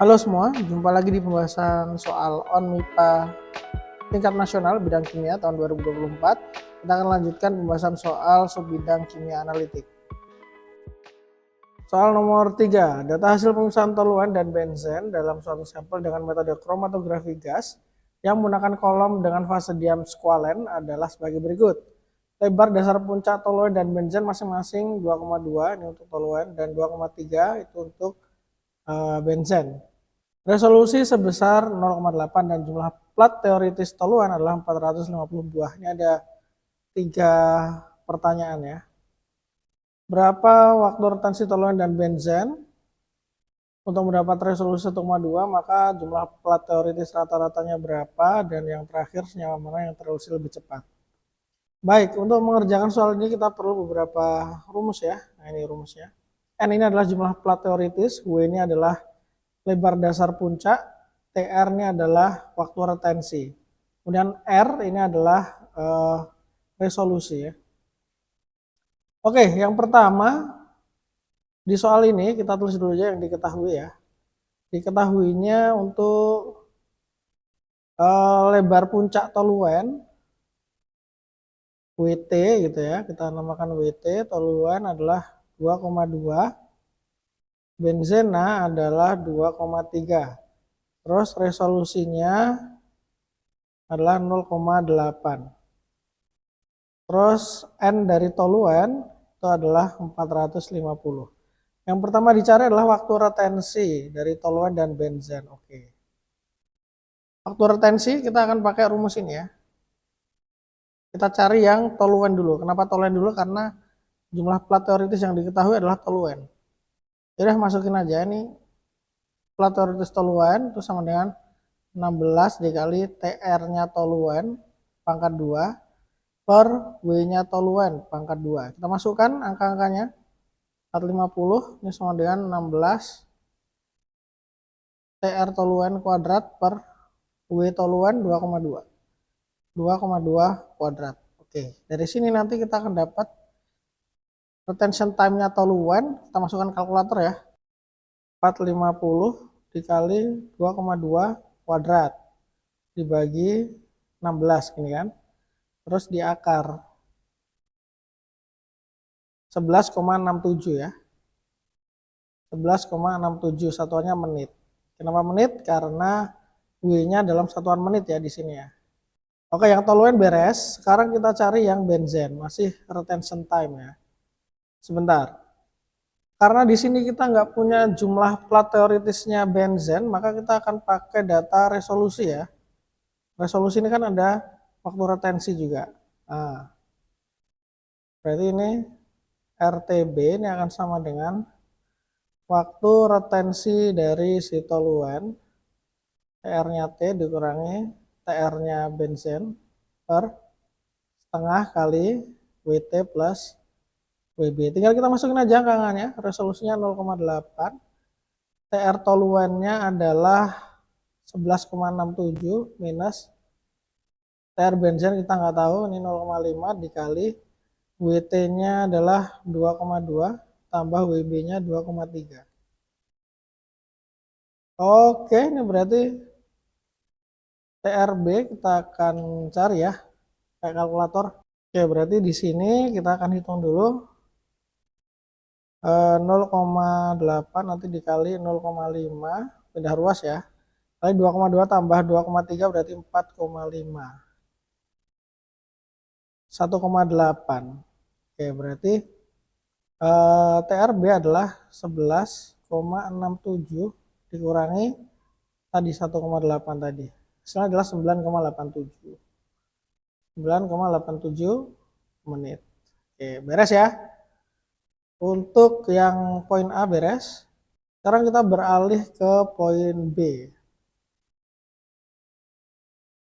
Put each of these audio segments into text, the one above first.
Halo semua, jumpa lagi di pembahasan soal ON MIPA tingkat nasional bidang kimia tahun 2024. Kita akan lanjutkan pembahasan soal subbidang kimia analitik. Soal nomor 3, data hasil pemisahan toluan dan benzen dalam suatu sampel dengan metode kromatografi gas yang menggunakan kolom dengan fase diam squalene adalah sebagai berikut. Lebar dasar puncak toluan dan benzen masing-masing 2,2 ini untuk toluan dan 2,3 itu untuk benzen. Resolusi sebesar 0,8 dan jumlah plat teoritis toluan adalah 450 buah. Ini ada 3 pertanyaan ya. Berapa waktu retensi toluan dan benzen? Untuk mendapat resolusi 1,2 maka jumlah plat teoritis rata-ratanya berapa, dan yang terakhir senyawa mana yang terevolusi lebih cepat. Baik, untuk mengerjakan soal ini kita perlu beberapa rumus ya. Nah, ini rumusnya. N ini adalah jumlah plat teoritis, W ini adalah lebar dasar puncak, TR ini adalah waktu retensi. Kemudian R ini adalah resolusi ya. Oke, yang pertama di soal ini kita tulis dulu aja yang diketahui ya. Diketahuinya untuk lebar puncak toluan WT gitu ya, kita namakan WT, toluan adalah 2,2, benzena adalah 2,3. Terus resolusinya adalah 0,8. Terus N dari toluan itu adalah 450. Yang pertama dicari adalah waktu retensi dari toluan dan benzen. Oke. Waktu retensi kita akan pakai rumus ini ya. Kita cari yang toluan dulu. Kenapa toluan dulu? Karena jumlah plat teoritis yang diketahui adalah toluan. Jadi masukin aja ini plat teoritis toluan itu sama dengan 16 dikali TR-nya toluan pangkat 2 per W-nya toluan pangkat 2. Kita masukkan angka-angkanya. 450 ini sama dengan 16 TR toluan kuadrat per W toluan 2,2. 2,2 kuadrat. Oke, dari sini nanti kita akan dapat retention time-nya toluan. Kita masukkan kalkulator ya. 450 dikali 2,2 kuadrat dibagi 16 gini kan. Terus diakar 11,67 ya. 11,67 satuannya menit. Kenapa menit? Karena W-nya dalam satuan menit ya di sini ya. Oke, yang toluan beres. Sekarang kita cari yang benzen, masih retention time ya. Sebentar. Karena di sini kita nggak punya jumlah plat teoritisnya benzen, maka kita akan pakai data resolusi ya. Resolusi ini kan ada waktu retensi juga. Nah, berarti ini RTB ini akan sama dengan waktu retensi dari si toluan, TR-nya T dikurangi TR-nya benzen per setengah kali WT plus WB. Tinggal kita masukin aja angka-angkanya. Resolusinya 0,8. TR toluannya adalah 11,67 minus TR benzen kita nggak tahu, ini 0,5 dikali WT-nya adalah 2,2 tambah WB-nya 2,3. Oke, ini berarti TRB kita akan cari ya pakai kalkulator. Oke, berarti di sini kita akan hitung dulu 0,8 nanti dikali 0,5 pindah ruas ya. Kali 2,2 tambah 2,3 berarti 4,5. 1,8. Oke, berarti TRB adalah 11,67 dikurangi tadi 1,8 tadi. Hasilnya adalah 9,87. 9,87 menit. Oke, beres ya. Untuk yang poin A beres. Sekarang kita beralih ke poin B.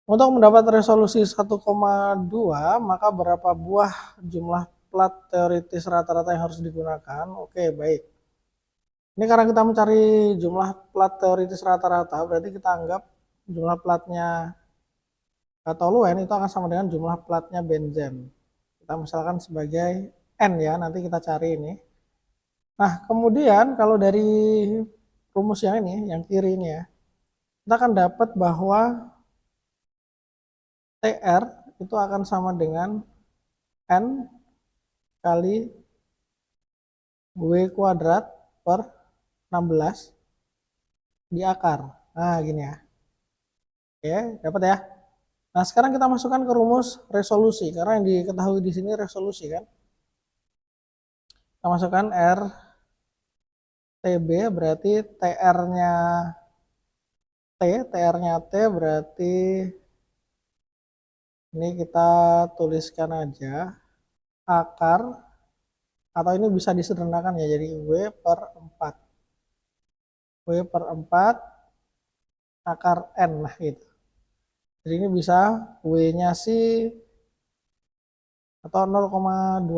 Untuk mendapat resolusi 1,2 maka berapa buah jumlah plat teoritis rata-rata yang harus digunakan? Oke, baik. Ini karena kita mencari jumlah plat teoritis rata-rata, berarti kita anggap jumlah platnya toluan itu akan sama dengan jumlah platnya benzen. Kita misalkan sebagai N ya, nanti kita cari ini. Nah, kemudian kalau dari rumus yang ini, yang kiri ini ya, kita akan dapat bahwa TR itu akan sama dengan N kali W kuadrat per 16 di akar. Nah, gini ya. Oke, dapat ya. Nah, sekarang kita masukkan ke rumus resolusi, karena yang diketahui di sini resolusi kan. Kita masukkan R TB berarti TR-nya TR-nya T berarti ini kita tuliskan aja akar, atau ini bisa disederhanakan ya, jadi W per 4. W per 4 akar N, nah gitu. Jadi ini bisa W-nya sih atau 0,25,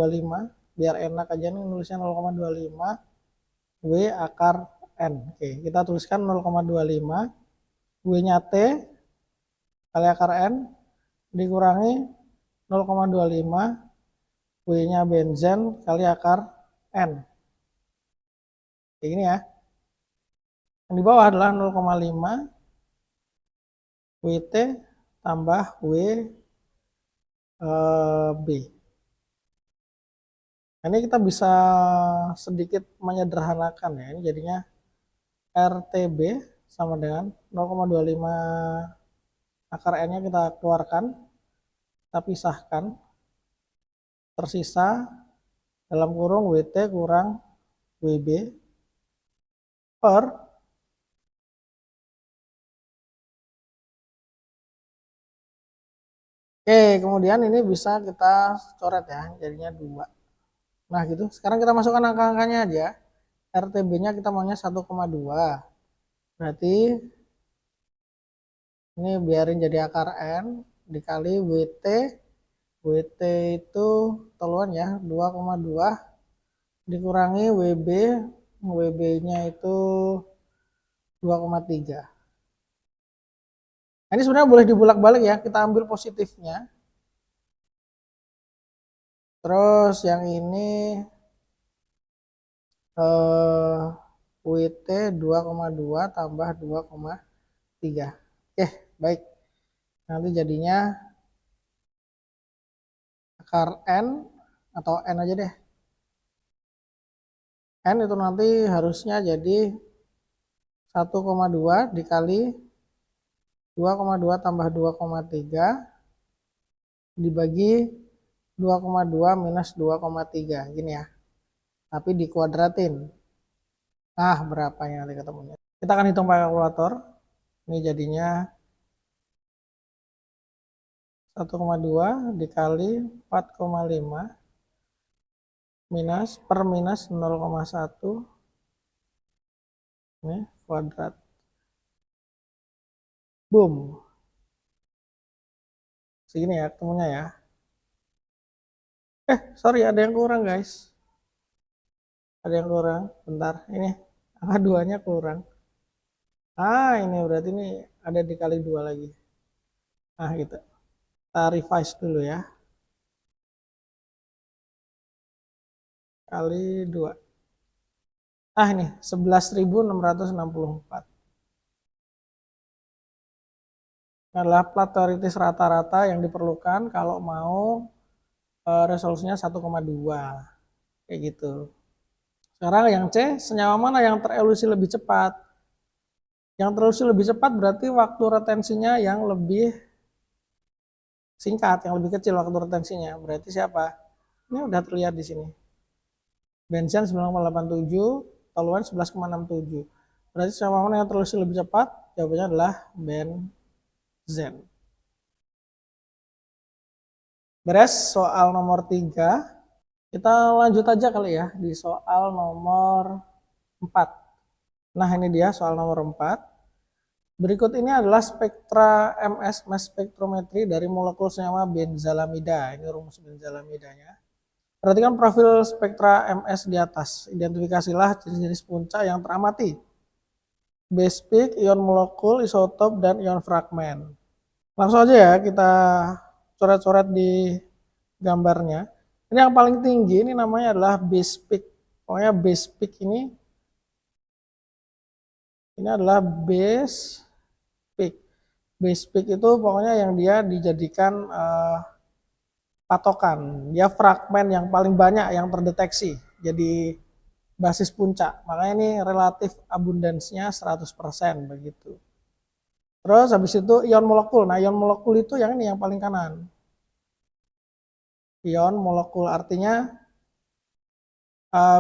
biar enak aja nih nulisnya 0,25 W akar N. Oke, kita tuliskan 0,25 W-nya T kali akar N dikurangi 0,25 W-nya benzen kali akar N. Kayak gini ya. Yang di bawah adalah 0,5 WT tambah B. Nah, ini kita bisa sedikit menyederhanakan ya. Ini jadinya RTB sama dengan 0,25 akar N-nya kita keluarkan, kita pisahkan. Tersisa dalam kurung WT kurang WB per Oke, kemudian ini bisa kita coret ya, jadinya 2. Nah gitu, sekarang kita masukkan angka-angkanya aja. RTB-nya kita maunya 1,2. Berarti ini biarin jadi akar N dikali WT. WT itu teluan ya, 2,2 dikurangi WB. WB-nya itu 2,3. Nah, ini sebenarnya boleh dibulak-balik ya, kita ambil positifnya. Terus yang ini WT 2,2 tambah 2,3. Oke, baik. Nanti jadinya akar N atau N aja deh. N itu nanti harusnya jadi 1,2 dikali 2,2 tambah 2,3 dibagi 2,2 minus 2,3. Gini ya. Tapi dikuadratin. Nah, berapa yang nanti ketemunya? Kita akan hitung pakai kalkulator. Ini jadinya 1,2 dikali 4,5 minus per minus 0,1 ini kuadrat. Boom. Segini ya ketemunya ya. Sorry, ada yang kurang guys. Ada yang kurang. Bentar, ini angka 2-nya kurang. Ini berarti ini ada dikali 2 lagi. Nah, gitu. Kita revise dulu ya. Kali 2. Ini 11.664. Ini adalah plat teoritis rata-rata yang diperlukan kalau mau resolusinya 1,2. Kayak gitu. Sekarang yang C, senyawa mana yang terevolusi lebih cepat? Yang terevolusi lebih cepat berarti waktu retensinya yang lebih singkat, yang lebih kecil waktu retensinya. Berarti siapa? Ini udah terlihat di sini. Benzen 9,87, toluan 11,67. Berarti senyawa mana yang terevolusi lebih cepat? Jawabannya adalah benzen. Beres soal nomor 3. Kita lanjut aja kali ya di soal nomor 4. Nah, ini dia soal nomor 4. Berikut ini adalah spektra MS, mass spectrometry dari molekul senyawa benzalamida. Ini rumus benzalamidanya. Perhatikan profil spektra MS di atas. Identifikasilah jenis-jenis puncak yang teramati. Base peak, ion molekul, isotop, dan ion fragmen. Langsung aja ya kita coret-coret di gambarnya. Ini yang paling tinggi, ini namanya adalah base peak. Pokoknya base peak ini Ini adalah base peak. Base peak itu pokoknya yang dia dijadikan patokan. Dia fragmen yang paling banyak yang terdeteksi. Jadi basis puncak. Makanya ini relatif abundance-nya 100% begitu. Terus habis itu ion molekul. Nah, ion molekul itu yang ini yang paling kanan. Ion molekul artinya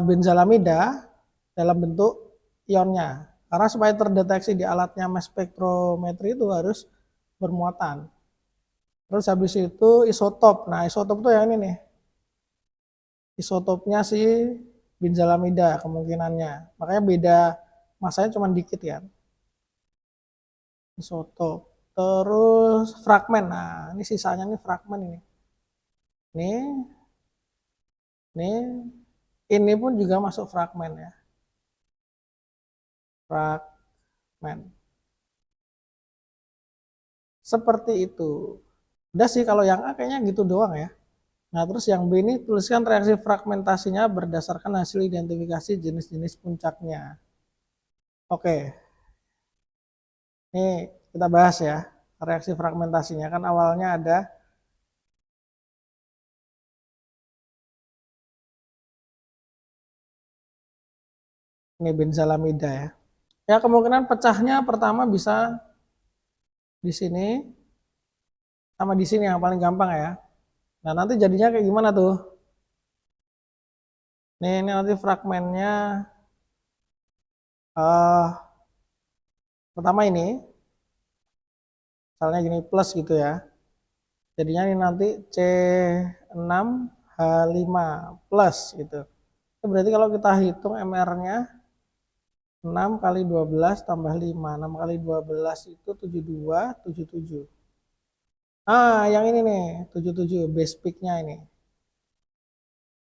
benzalamida dalam bentuk ionnya. Karena supaya terdeteksi di alatnya mass spektrometri itu harus bermuatan. Terus habis itu isotop. Nah, isotop itu yang ini nih. Isotopnya si benzalamida kemungkinannya. Makanya beda masanya cuma dikit kan. Isotop. Terus fragmen. Nah, ini sisanya nih fragmen ini. Ini pun juga masuk fragmen ya. Fragmen. Seperti itu. Udah sih kalau yang A kayaknya gitu doang ya. Nah, terus yang B ini tuliskan reaksi fragmentasinya berdasarkan hasil identifikasi jenis-jenis puncaknya. Oke. Ini kita bahas ya. Reaksi fragmentasinya kan awalnya ada ini benzalamida ya. Ya kemungkinan pecahnya pertama bisa di sini sama di sini yang paling gampang ya. Nah, nanti jadinya kayak gimana tuh? Ini nanti fragmennya pertama ini misalnya gini plus gitu ya. Jadinya ini nanti C6H5 plus gitu. Itu berarti kalau kita hitung MR-nya 6 kali 12 tambah 5. 6 kali 12 itu 72, 77. Yang ini nih, 77 base peak-nya ini.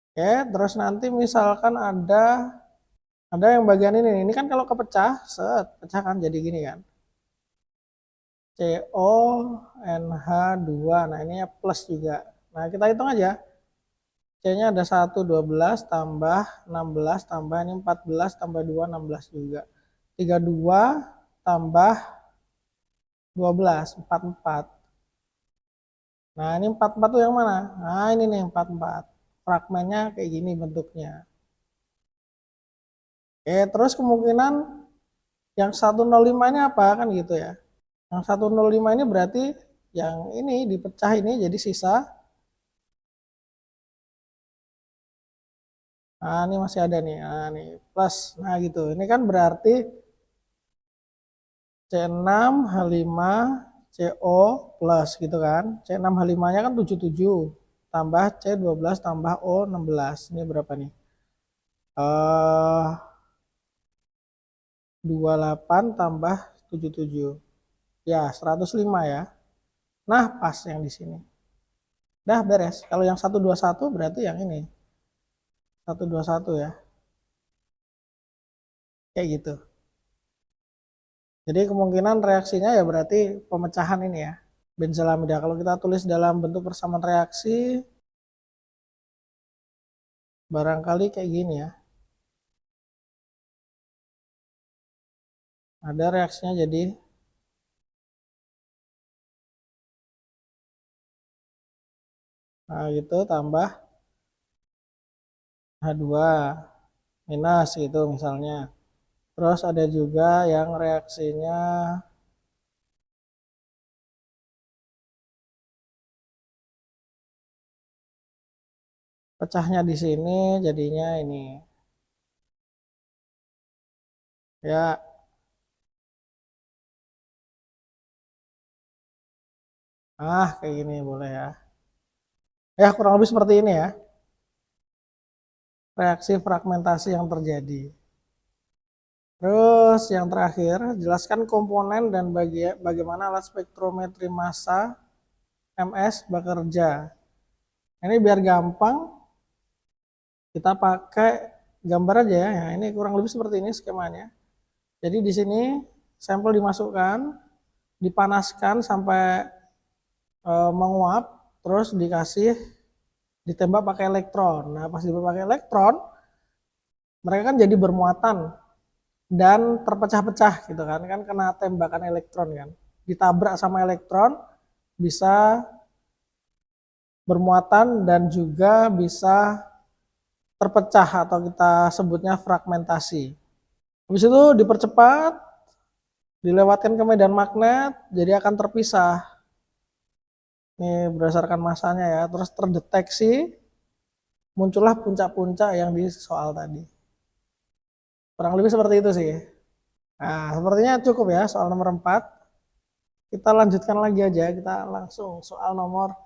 Oke, terus nanti misalkan ada yang bagian ini kan kalau kepecah, pecah kan jadi gini kan. CONH2. Nah, ini ya plus juga. Nah, kita hitung aja. C-nya ada 1, 12 tambah 16 tambah ini 14 tambah 2, 16 juga. 32 tambah 12, 44. Nah, ini 44 tuh yang mana? Nah, ini nih 44. Fragmennya kayak gini bentuknya. Oke, terus kemungkinan yang 105 ini apa kan gitu ya. Yang 105 ini berarti yang ini dipecah ini jadi sisa. Nah, ini masih ada nih. Nah, nih plus. Nah, gitu. Ini kan berarti C6H5 CO plus gitu kan. C6H5-nya kan 77 tambah C12 tambah O16. Ini berapa nih? 28 tambah 77. Ya, 105 ya. Nah, pas yang di sini. Dah beres. Kalau yang 121 berarti yang ini. 121 ya. Kayak gitu. Jadi kemungkinan reaksinya ya berarti pemecahan ini ya. Benzelamida. Kalau kita tulis dalam bentuk persamaan reaksi, barangkali kayak gini ya. Ada reaksinya jadi nah gitu tambah H2 minus gitu misalnya. Terus ada juga yang reaksinya pecahnya di sini jadinya ini. Ya, kayak gini boleh ya. Ya, kurang lebih seperti ini ya. Reaksi fragmentasi yang terjadi. Terus yang terakhir, jelaskan komponen dan bagaimana alat spektrometri massa MS bekerja. Ini biar gampang, kita pakai gambar aja ya. Nah, ini kurang lebih seperti ini skemanya. Jadi di sini sampel dimasukkan, dipanaskan sampai menguap, terus ditembak pakai elektron. Nah, pas ditembak pakai elektron, mereka kan jadi bermuatan dan terpecah-pecah gitu kan kena tembakan elektron kan, ditabrak sama elektron bisa bermuatan dan juga bisa terpecah atau kita sebutnya fragmentasi. Habis itu dipercepat, dilewatkan ke medan magnet, jadi akan terpisah. Ini berdasarkan masanya ya, terus terdeteksi, muncullah puncak-puncak yang di soal tadi. Kurang lebih seperti itu sih. Nah, sepertinya cukup ya soal nomor 4. Kita lanjutkan lagi aja, kita langsung soal nomor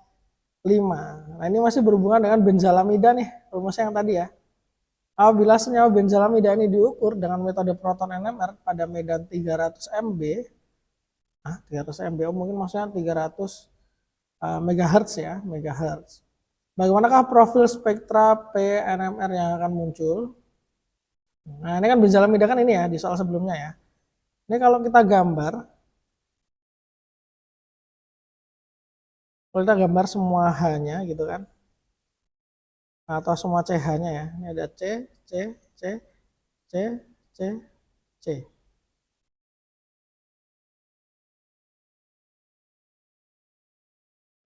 5. Nah, ini masih berhubungan dengan benzalamida nih, rumusnya yang tadi ya. Apabila senyawa benzalamida ini diukur dengan metode proton NMR pada medan 300 MB, 300 MB, mungkin maksudnya 300 MHz ya, MHz. Bagaimanakah profil spektra PNMR yang akan muncul? Nah, ini kan benzalamida kan ini ya, di soal sebelumnya ya. Ini kalau kita gambar, kalau kita gambar semua H-nya gitu kan, atau semua CH-nya ya. Ini ada C, C, C, C, C, C.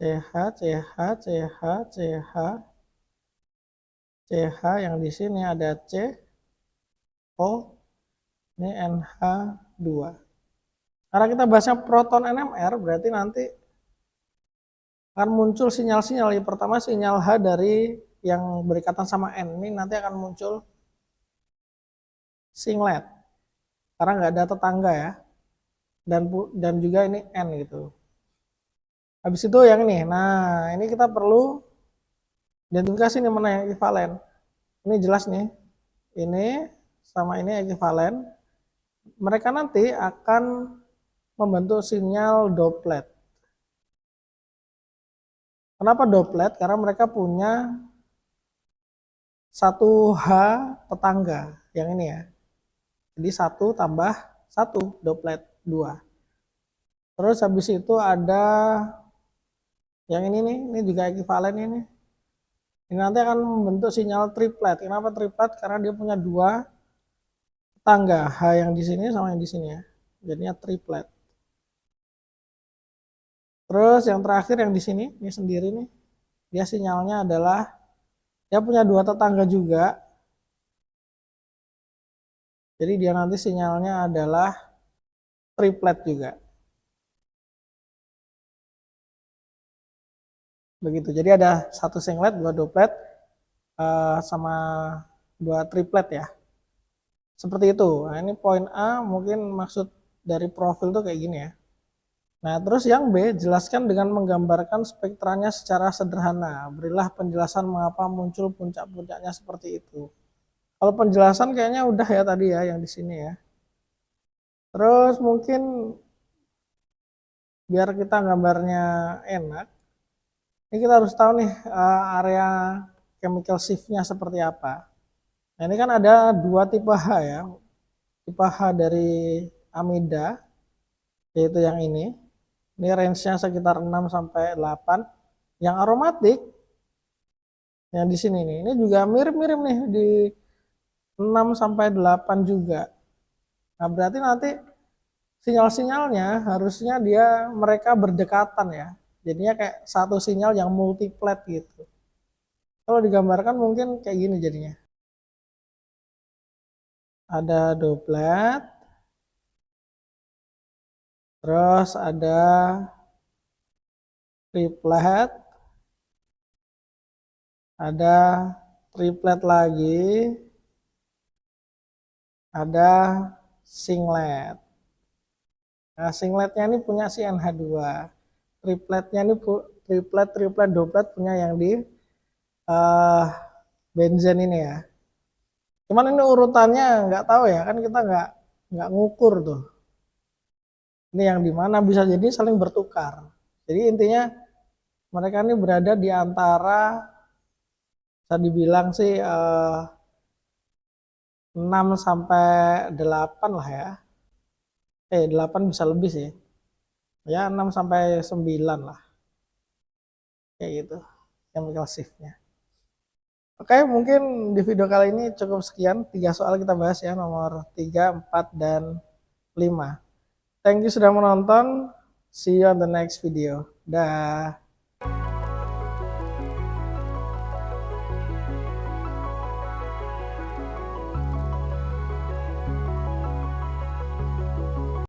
CH, CH, CH, CH, CH yang di sini ada C, O, ini NH2. Karena kita bahasnya proton NMR, berarti nanti akan muncul sinyal-sinyal. Yang pertama sinyal H dari yang berikatan sama N, ini nanti akan muncul singlet. Karena nggak ada tetangga ya. Dan juga ini N gitu. Habis itu yang ini. Nah, ini kita perlu identifikasi nih mana yang ekivalen. Ini jelas nih. Ini sama ini ekivalen. Mereka nanti akan membentuk sinyal Doplet. Kenapa Doplet? Karena mereka punya satu H tetangga yang ini ya. Jadi 1 tambah 1 Doplet 2. Terus habis itu ada yang ini nih, ini juga ekivalen ini. Ini nanti akan membentuk sinyal triplet. Kenapa triplet? Karena dia punya 2 tetangga, H yang di sini sama yang di sini ya. Jadinya triplet. Terus yang terakhir yang di sini, ini sendiri nih. Dia sinyalnya adalah dia punya 2 tetangga juga. Jadi dia nanti sinyalnya adalah triplet juga. Begitu. Jadi ada 1 singlet, 2 doplet, sama 2 triplet ya. Seperti itu. Nah, ini poin A mungkin maksud dari profil tuh kayak gini ya. Nah, terus yang B, jelaskan dengan menggambarkan spektranya secara sederhana. Berilah penjelasan mengapa muncul puncak-puncaknya seperti itu. Kalau penjelasan kayaknya udah ya tadi ya yang di sini ya. Terus mungkin biar kita gambarnya enak, ini kita harus tahu nih area chemical shift-nya seperti apa. Nah, ini kan ada 2 tipe H ya. Tipe H dari amida, yaitu yang ini. Ini range-nya sekitar 6 sampai 8. Yang aromatik yang di sini nih, ini juga mirip-mirip nih di 6 sampai 8 juga. Nah, berarti nanti sinyal-sinyalnya harusnya mereka berdekatan ya. Jadinya kayak satu sinyal yang multiplet gitu. Kalau digambarkan mungkin kayak gini jadinya. Ada doplet, terus ada triplet, ada triplet lagi, ada singlet. Nah, singletnya ini punya si NH2. Tripletnya ini triplet, doplet punya yang di benzen ini ya. Cuman ini urutannya nggak tahu ya, kan kita nggak ngukur tuh. Ini yang dimana bisa jadi saling bertukar. Jadi intinya mereka ini berada di antara, bisa dibilang sih 6 sampai 8 lah ya. 8 bisa lebih sih. Ya 6 sampai 9 lah. Kayak gitu chemical shift-nya. Oke, mungkin di video kali ini cukup sekian. 3 soal kita bahas ya, nomor 3, 4, dan 5. Thank you sudah menonton. See you on the next video. Dah.